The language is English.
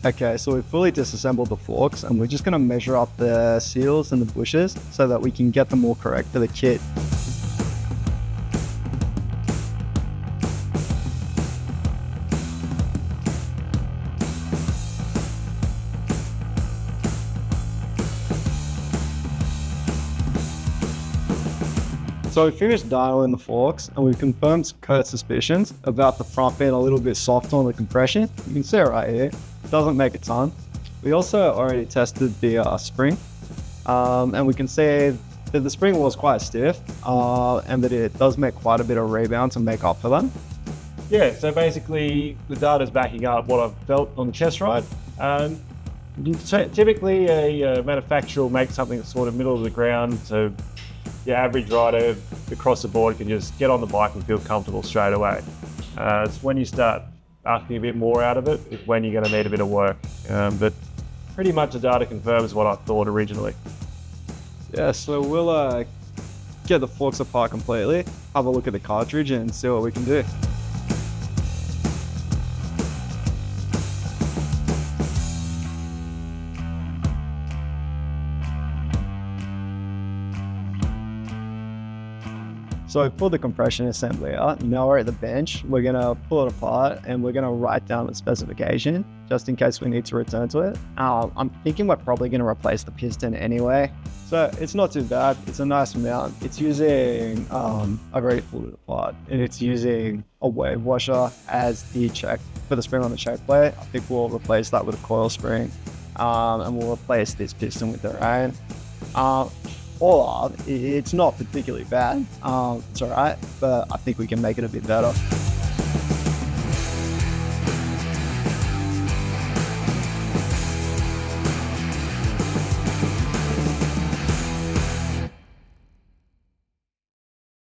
Okay, so we've fully disassembled the forks and we're just going to measure up the seals and the bushes so that we can get them all correct for the kit. So we finished dialing the forks and we've confirmed some code suspicions about the front being a little bit soft on the compression. You can see it right here. It doesn't make a ton. We also already tested the spring and we can see that the spring was quite stiff and that it does make quite a bit of rebound to make up for that. Yeah, so basically the data's backing up what I've felt on the chest ride. Typically a manufacturer will make something that's sort of middle of the ground, so your average rider across the board can just get on the bike and feel comfortable straight away. It's when you start asking a bit more out of it, is when you're going to need a bit of work. But pretty much the data confirms what I thought originally. Yeah, so we'll get the forks apart completely, have a look at the cartridge and see what we can do. So for the compression assembly out, now we're at the bench, we're gonna pull it apart and we're gonna write down the specification just in case we need to return to it. I'm thinking we're probably gonna replace the piston anyway. So it's not too bad, it's a nice mount. It's using, I've already pulled it apart, and it's using a wave washer as the check for the spring on the choke plate. I think we'll replace that with a coil spring and we'll replace this piston with their own. All up, it's not particularly bad. It's all right, but I think we can make it a bit better.